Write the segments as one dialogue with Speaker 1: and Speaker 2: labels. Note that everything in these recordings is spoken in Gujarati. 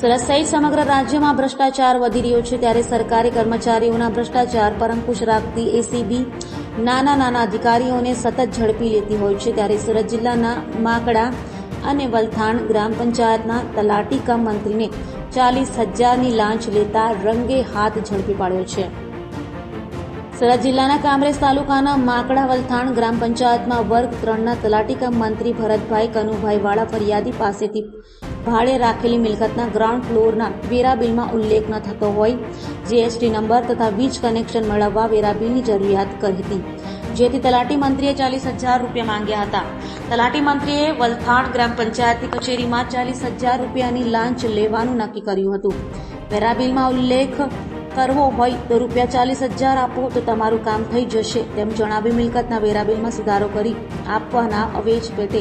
Speaker 1: સુરત સહિત સમગ્ર રાજ્યમાં ભ્રષ્ટાચાર વધી રહ્યો છે, ત્યારે સરકારી કર્મચારીઓના ભ્રષ્ટાચાર પર અંકુશ રાખતી એસીબી નાના અધિકારીઓને સતત ઝડપી લેતી હોય છે। ત્યારે સુરત જિલ્લાના માકડા અને વલથાણ ગ્રામ પંચાયતના તલાટી કમ મંત્રીને 40,000ની લાંચ લેતા રંગે હાથ ઝડપી પાડ્યો છે। સુરત જિલ્લાના કામરેજ તાલુકાના માકડા વલથાણ ગ્રામ પંચાયતમાં વર્ગ 3ના તલાટી કમ મંત્રી ભરતભાઈ કનુભાઈ વાળા ફરિયાદી પાસેથી ભાડે રાખેલી મિલકતના ગ્રાઉન્ડ ફ્લોરના વેરા બિલમાં ઉલ્લેખ ન થતો હોય જીએસટી નંબર તથા વીજ કનેક્શન મેળવવા વેરા બિલની જરૂરિયાત કરી હતી, જેથી તલાટી મંત્રીએ 40,000 રૂપિયા માંગ્યા હતા। તલાટી મંત્રીએ વલથાણ ગ્રામ પંચાયતની કચેરીમાં 40,000 રૂપિયાની લાંચ લેવાનું નક્કી કર્યું હતું। વેરા બિલમાં ઉલ્લેખ કરવો હોય તો ₹40,000 આપો તો તમારું કામ થઈ જશે તેમ જણાવી મિલકતના વેરા બિલમાં સુધારો કરી આપવાના અવેજ પેટે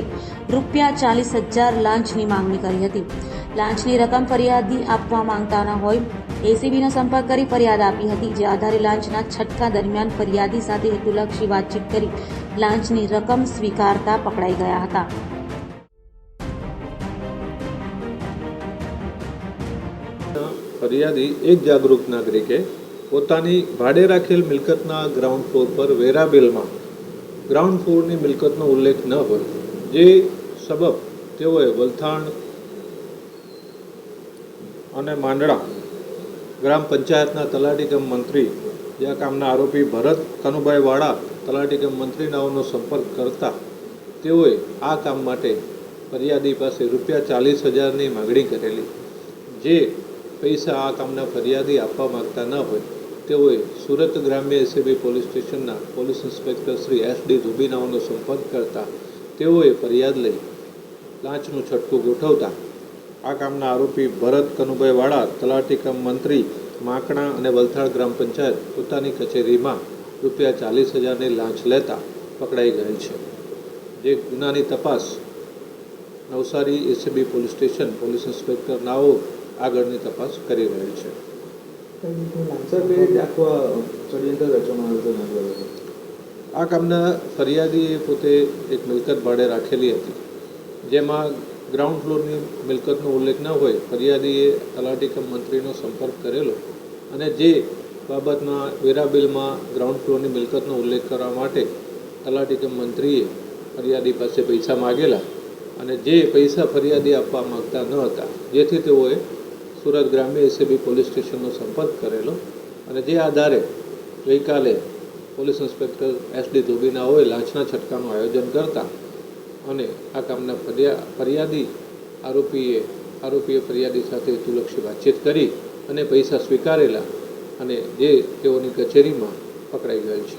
Speaker 1: ₹40,000 લાંચની માંગણી કરી હતી। લાંચની રકમ ફરિયાદી આપવા માંગતા ન હોય એસીબીનો સંપર્ક કરી ફરિયાદ આપી હતી, જે આધારે લાંચના છટકા દરમિયાન ફરિયાદી સાથે હેતુલક્ષી વાતચીત કરી લાંચની રકમ સ્વીકારતા પકડાઈ ગયા હતા।
Speaker 2: ફરિયાદી એક જાગૃત નાગરિકે પોતાની ભાડે રાખેલ મિલકતના ગ્રાઉન્ડ ફ્લોર પર વેરા બિલમાં ગ્રાઉન્ડ ફ્લોરની મિલકતનો ઉલ્લેખ ન હોય, જે સબબ તેઓએ વલથાણ અને માંડળા ગ્રામ પંચાયતના તલાટી કમ મંત્રી જ્યાં કામના આરોપી ભરત કનુભાઈ વાળા તલાટી કમ મંત્રીનાઓનો સંપર્ક કરતા તેઓએ આ કામ માટે ફરિયાદી પાસે ₹40,000ની માગણી કરેલી, જે પૈસા આ કામના ફરિયાદી આપવા માગતા ન હોય તેઓએ સુરત ગ્રામ્ય એસીબી પોલીસ સ્ટેશનના પોલીસ ઇન્સ્પેક્ટર શ્રી SD ધુબીનાઓનો સંપર્ક કરતા તેઓએ ફરિયાદ લઈ લાંચનું છટકું ગોઠવતા આ કામના આરોપી ભરત કનુભાઈ વાળા તલાટી કમ મંત્રી માકણા અને વલથાણ ગ્રામ પંચાયત પોતાની કચેરીમાં ₹40,000ની લાંચ લેતા પકડાઈ ગયેલ છે, જે ગુનાની તપાસ Navsari ACB police station police inspector નાઓ આગળની તપાસ કરી રહેલ છે। આ કામના ફરિયાદીએ પોતે એક મિલકત ભાડે રાખેલી હતી, જેમાં ગ્રાઉન્ડ ફ્લોરની મિલકતનો ઉલ્લેખ ન હોય ફરિયાદીએ તલાટી કમ મંત્રીનો સંપર્ક કરેલો અને જે બાબતમાં વેરા બિલમાં ગ્રાઉન્ડ ફ્લોરની મિલકતનો ઉલ્લેખ કરવા માટે તલાટી કમ મંત્રીએ ફરિયાદી પાસે પૈસા માગેલા અને જે પૈસા ફરિયાદી આપવા માગતા ન હતા, જેથી તેઓએ સુરત ગ્રામ્ય એસીબી પોલીસ સ્ટેશનનો સંપર્ક કરેલો અને જે આધારે ગઈકાલે પોલીસ ઇન્સ્પેક્ટર SD ધોબીનાઓએ લાંચના છટકાનું આયોજન કરતા અને આ કામના આરોપીએ ફરિયાદી સાથે હેતુલક્ષી વાતચીત કરી અને પૈસા સ્વીકારેલા અને જે તેઓની કચેરીમાં પકડાઈ ગયેલ છે।